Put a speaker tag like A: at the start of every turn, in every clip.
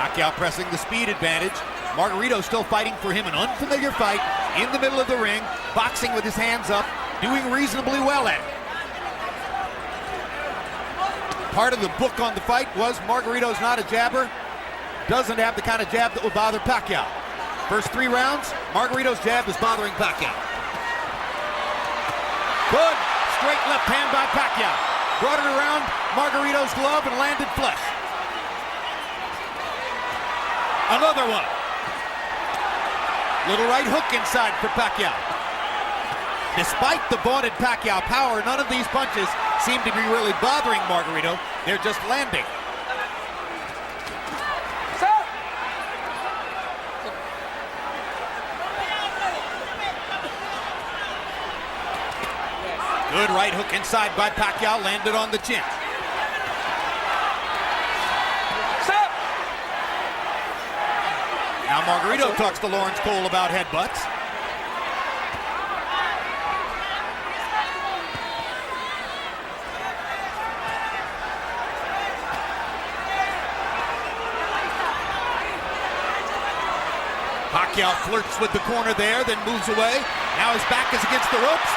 A: Pacquiao pressing the speed advantage. Margarito still fighting for him, an unfamiliar fight in the middle of the ring, boxing with his hands up, doing reasonably well at it. Part of the book on the fight was Margarito's not a jabber, doesn't have the kind of jab that will bother Pacquiao. First 3 rounds, Margarito's jab is bothering Pacquiao. Good, straight left hand by Pacquiao. Brought it around Margarito's glove and landed flush. Another one. Little right hook inside for Pacquiao. Despite the vaunted Pacquiao power, none of these punches seem to be really bothering Margarito. They're just landing. Good right hook inside by Pacquiao, landed on the chin. Now Margarito talks to Lawrence Cole about headbutts. Pacquiao flirts with the corner there, then moves away. Now his back is against the ropes.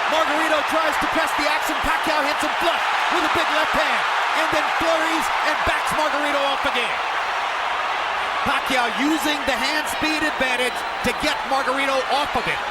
A: Margarito tries to press the action. Pacquiao hits him flush with a big left hand, and then flurries and backs Margarito off again. Pacquiao using the hand speed advantage to get Margarito off of it.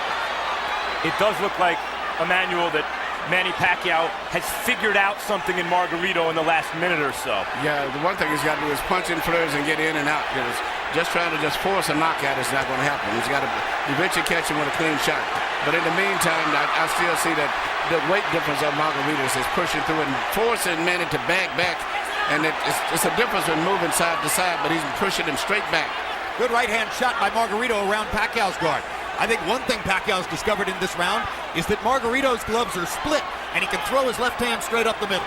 B: It does look like, Emmanuel, that Manny Pacquiao has figured out something in Margarito in the last minute or so.
C: Yeah, the one thing he's got to do is punch in flurries and get in and out. Because just trying to force a knockout is not going to happen. He's got to eventually catch him with a clean shot. But in the meantime, I still see that the weight difference of Margarito is pushing through and forcing Manny to back. And it's a difference in moving side to side, but he's pushing him straight back.
A: Good right hand shot by Margarito around Pacquiao's guard. I think one thing Pacquiao's discovered in this round is that Margarito's gloves are split, and he can throw his left hand straight up the middle.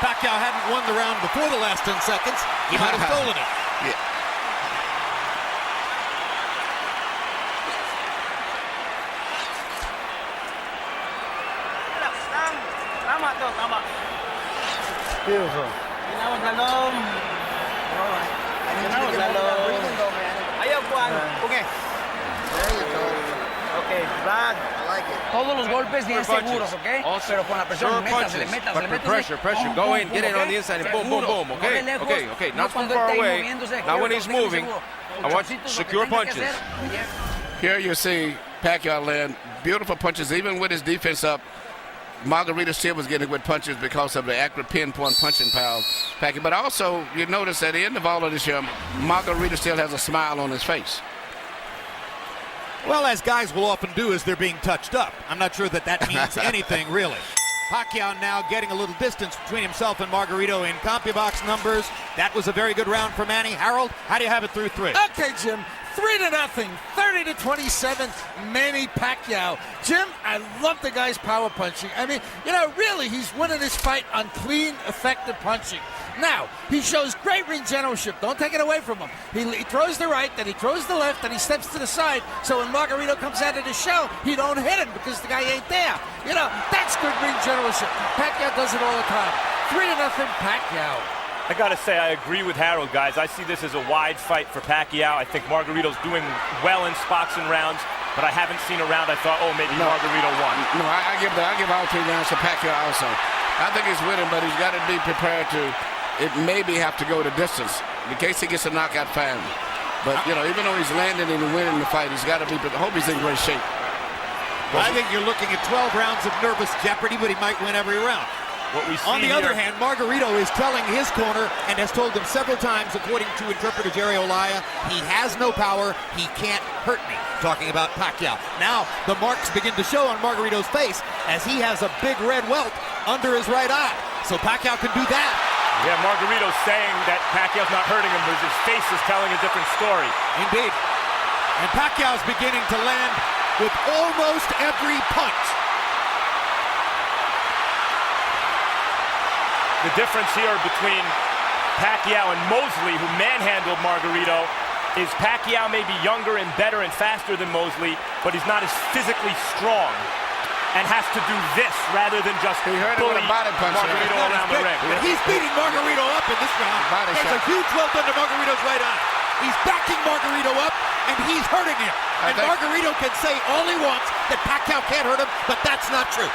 A: Pacquiao hadn't won the round before the last 10 seconds. He might have stolen it.
C: Yeah.
D: Beautiful. Okay. There you go. Okay, Brad. I like it.
E: Todos los golpes bien seguros, ¿ok? Pero con la presión, métasele.
F: Pressure. Go in, get in on the inside, and boom, okay? Okay. Not from far away. Now when he's moving, I want secure punches.
C: Here you see Pacquiao land beautiful punches, even with his defense up. Margarito still was getting good punches because of the accurate pinpoint punching power. Pacquiao, but also you notice at the end of all of this year, Margarito still has a smile on his face.
A: Well, as guys will often do as they're being touched up. I'm not sure that means anything, really. Pacquiao now getting a little distance between himself and Margarito in CompuBox numbers. That was a very good round for Manny. Harold, how do you have it through 3?
G: Okay, Jim. 3-0, 30-27, Manny Pacquiao. Jim, I love the guy's power punching. I mean, really, he's winning this fight on clean, effective punching. Now, he shows great ring generalship. Don't take it away from him. He throws the right, then he throws the left, then he steps to the side. So when Margarito comes out of the shell, he don't hit him because the guy ain't there. That's good ring generalship. Pacquiao does it all the time. 3-0, Pacquiao.
B: I gotta say, I agree with Harold, guys. I see this as a wide fight for Pacquiao. I think Margarito's doing well in spots and rounds, but I haven't seen a round I thought, maybe Margarito won.
C: No, I give all 3 rounds to Pacquiao also. I think he's winning, but he's got to be prepared to, it maybe have to go the distance in case he gets a knockout fine. But, even though he's landing and winning the fight, he's got to be, I hope he's in great shape.
A: Well, I think you're looking at 12 rounds of nervous jeopardy, but he might win every round.
B: What we see
A: On the other hand, Margarito is telling his corner and has told them several times, according to interpreter Jerry Olaya, he has no power, he can't hurt me, talking about Pacquiao. Now, the marks begin to show on Margarito's face as he has a big red welt under his right eye. So Pacquiao can do that.
B: Yeah, Margarito's saying that Pacquiao's not hurting him, but his face is telling a different story.
A: Indeed. And Pacquiao's beginning to land with almost every punch.
B: The difference here between Pacquiao and Mosley, who manhandled Margarito, is Pacquiao may be younger and better and faster than Mosley, but he's not as physically strong and has to do this rather than just bully Margarito around the ring.
A: He's beating Margarito up in this round. There's a huge welt under Margarito's right eye. He's backing Margarito up, and he's hurting him. And Margarito can say all he wants that Pacquiao can't hurt him, but that's not true.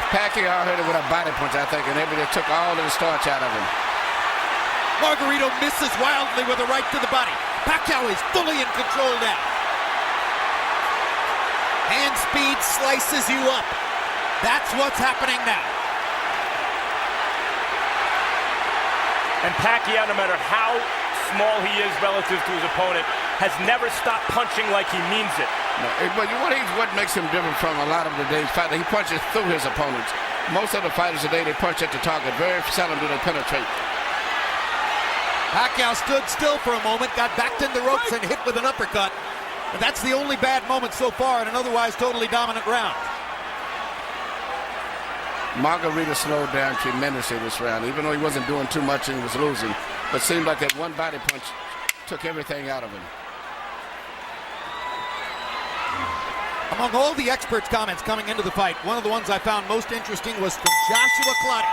C: Pacquiao hurt him with a body punch, I think, and everybody took all of the starch out of him.
A: Margarito misses wildly with a right to the body. Pacquiao is fully in control now. Hand speed slices you up. That's what's happening now.
B: And Pacquiao, no matter how small he is relative to his opponent, has never stopped punching like he means it.
C: No, but what makes him different from a lot of today's fighters, he punches through his opponents. Most of the fighters today, they punch at the target. Very seldom do they penetrate.
A: Pacquiao stood still for a moment, got backed in the ropes and hit with an uppercut. But that's the only bad moment so far in an otherwise totally dominant round.
C: Margarito slowed down tremendously this round, even though he wasn't doing too much and he was losing. But it seemed like that one body punch took everything out of him.
A: Among all the experts' comments coming into the fight, one of the ones I found most interesting was from Joshua Clottey.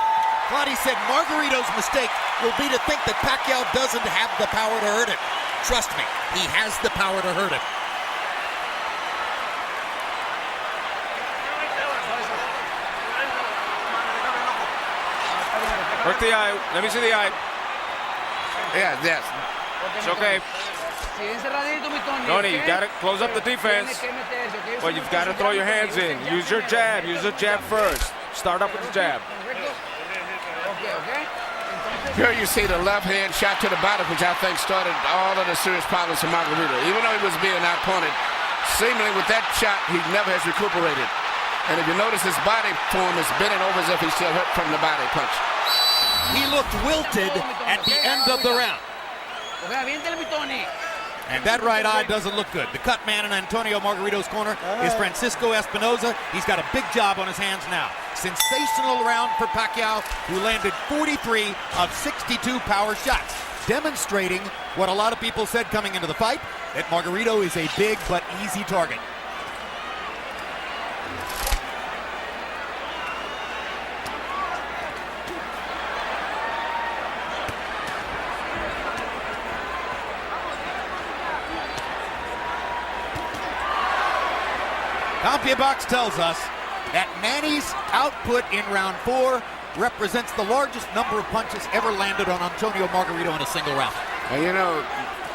A: Clottey said Margarito's mistake will be to think that Pacquiao doesn't have the power to hurt him. Trust me, he has the power to hurt him.
F: Work the eye. Let me see the eye.
C: Yes.
F: It's okay. Tony, you got to close up the defense. But you've got to throw your hands in. Use your jab. Use the jab first. Start up with the jab.
C: Here you see the left hand shot to the body, which I think started all of the serious problems for Margarito. Even though he was being outpointed, seemingly with that shot, he never has recuperated. And if you notice, his body form is bending over as if he's still hurt from the body punch.
A: He looked wilted at the end of the round. And that right eye doesn't look good. The cut man in Antonio Margarito's corner is Francisco Espinoza. He's got a big job on his hands now. Sensational round for Pacquiao, who landed 43 of 62 power shots, demonstrating what a lot of people said coming into the fight, that Margarito is a big but easy target. CompuBox tells us that Manny's output in round 4 represents the largest number of punches ever landed on Antonio Margarito in a single round.
C: And you know,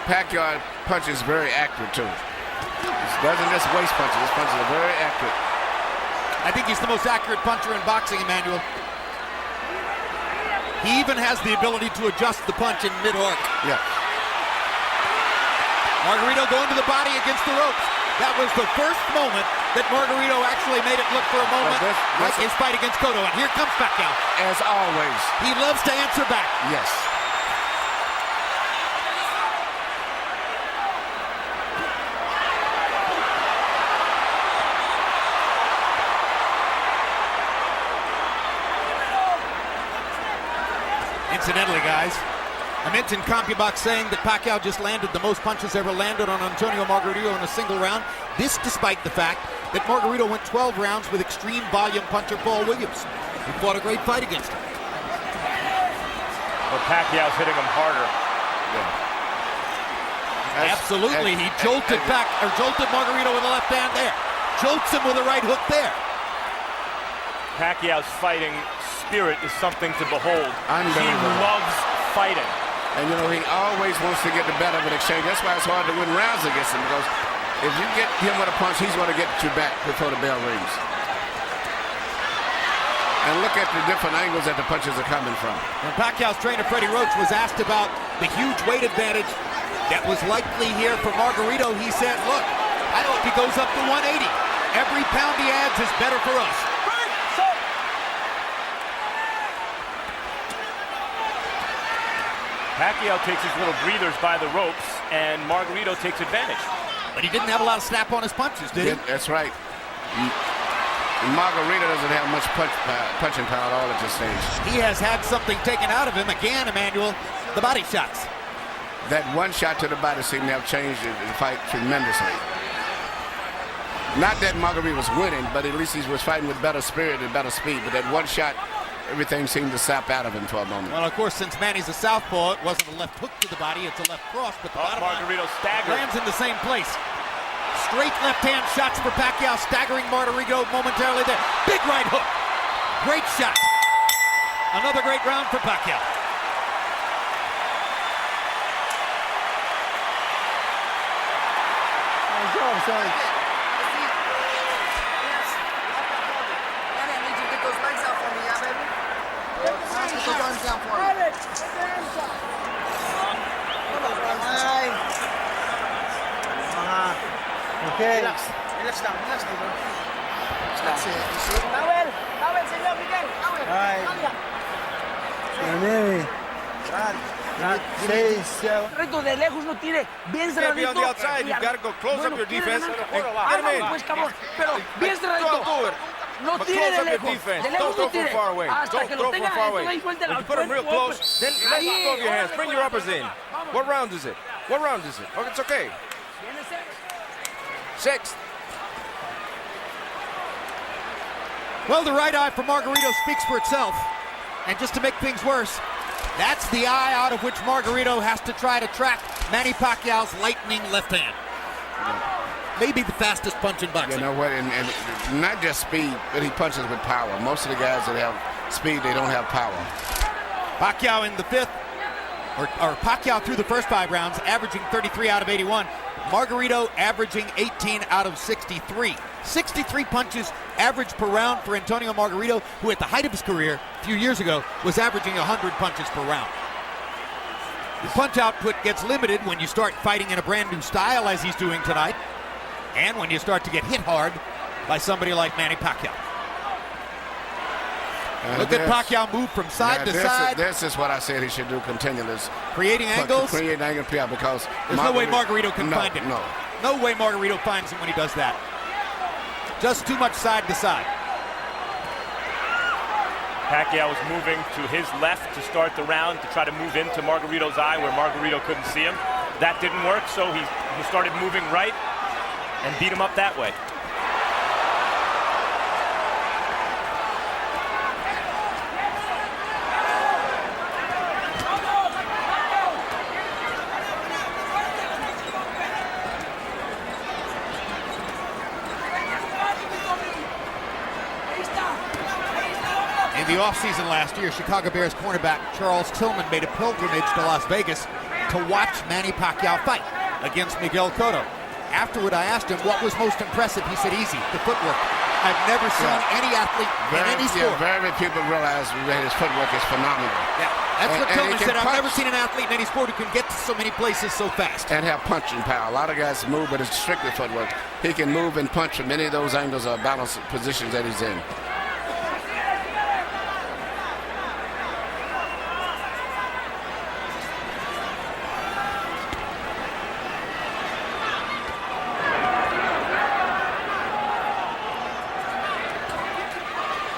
C: Pacquiao punches very accurate too. He doesn't just waste punches. His punches are very accurate.
A: I think he's the most accurate puncher in boxing, Emmanuel. He even has the ability to adjust the punch in mid-arc.
C: Yeah.
A: Margarito going to the body against the ropes. That was the first moment that Margarito actually made it look for a moment like his fight against Cotto. And here comes Pacquiao.
C: As always.
A: He loves to answer back.
C: Yes.
A: Incidentally, guys, I mentioned CompuBox saying that Pacquiao just landed the most punches ever landed on Antonio Margarito in a single round. This despite the fact that Margarito went 12 rounds with extreme volume puncher Paul Williams, who fought a great fight against him.
B: But Pacquiao's hitting him harder.
C: Yeah.
A: Absolutely, he jolted Margarito with the left hand there. Jolts him with a right hook there.
B: Pacquiao's fighting spirit is something to behold. He loves fighting.
C: And you know, he always wants to get the better of an exchange. That's why it's hard to win rounds against him, because if you get him with a punch, he's going to get you back before the bell rings. And look at the different angles that the punches are coming from.
A: When Pacquiao's trainer Freddie Roach was asked about the huge weight advantage that was likely here for Margarito, he said, look, I hope he goes up to 180. Every pound he adds is better for us.
B: Pacquiao takes his little breathers by the ropes, and Margarito takes advantage.
A: But he didn't have a lot of snap on his punches, did he?
C: Yeah, that's right. Margarito doesn't have much punching power at all at this stage.
A: He has had something taken out of him again, Emmanuel, the body shots.
C: That one shot to the body seemed to have changed the fight tremendously. Not that Margarito was winning, but at least he was fighting with better spirit and better speed. But that one shot, everything seemed to sap out of him for a moment.
A: Well, of course, since Manny's a southpaw, it wasn't a left hook to the body, it's a left cross. But the bottom
B: Margarito staggered.
A: lands in the same place. Straight left-hand shots for Pacquiao, staggering Margarito momentarily there. Big right hook. Great shot. Another great round for Pacquiao.
D: Sorry. Okay. Relax lang. Towel, señor Miguel.
E: Reto de lejos no tire bien
F: You can't be on
E: cerradito.
F: the outside. You gotta go close up your defense.
E: Pues cabrón, pero bien cerradito. No
F: But
E: tire
F: close
E: de
F: up your
E: lejos.
F: defense.
E: De
F: Don't
E: lejos
F: throw
E: no
F: from
E: tire.
F: far away.
E: Hasta
F: Don't
E: que
F: throw
E: lo
F: from
E: tenga
F: far away.
E: ahí fuerte
F: When you put them real close, then let go of your hands. Bring your uppers in. What round is it? What round is it? Oh, it's okay. Sixth.
A: Well, the right eye for Margarito speaks for itself. And just to make things worse, that's the eye out of which Margarito has to try to track Manny Pacquiao's lightning left hand. Maybe the fastest punch in boxing.
C: You know what? And not just speed, but he punches with power. Most of the guys that have speed, they don't have power.
A: Pacquiao in the fifth, or Pacquiao through the first 5 rounds, averaging 33 out of 81. Margarito averaging 18 out of 63. 63 punches average per round for Antonio Margarito, who at the height of his career a few years ago was averaging 100 punches per round. The punch output gets limited when you start fighting in a brand new style, as he's doing tonight, and when you start to get hit hard by somebody like Manny Pacquiao. Look at Pacquiao move from side to side.
C: This is what I said he should do continually.
A: Creating angles.
C: Creating angles, yeah, because
A: there's no way Margarito can find him.
C: No
A: way Margarito finds him when he does that. Just too much side to side.
B: Pacquiao was moving to his left to start the round to try to move into Margarito's eye where Margarito couldn't see him. That didn't work, so he started moving right and beat him up that way.
A: In the offseason last year, Chicago Bears cornerback Charles Tillman made a pilgrimage to Las Vegas to watch Manny Pacquiao fight against Miguel Cotto. Afterward, I asked him what was most impressive. He said, easy, the footwork. I've never seen any athlete in any sport.
C: Very few people realize that his footwork is phenomenal.
A: Yeah, that's what Tillman said. I've never seen an athlete in any sport who can get to so many places so fast.
C: And have punching power. A lot of guys move, but it's strictly footwork. He can move and punch from any of those angles or balance positions that he's in.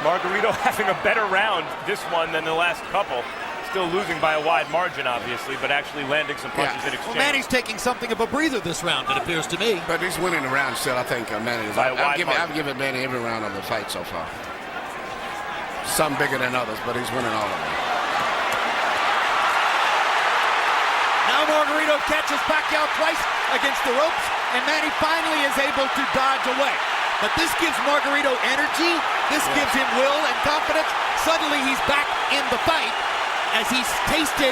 B: Margarito having a better round this one than the last couple. Still losing by a wide margin, obviously, but actually landing some punches in exchange.
A: Well, Manny's taking something of a breather this round, it appears to me.
C: But he's winning the round still, I think, Manny. I've given Manny every round of the fight so far. Some bigger than others, but he's winning all of them.
A: Now Margarito catches Pacquiao twice against the ropes, and Manny finally is able to dodge away. But this gives Margarito energy, this gives him will and confidence. Suddenly he's back in the fight as he's tasted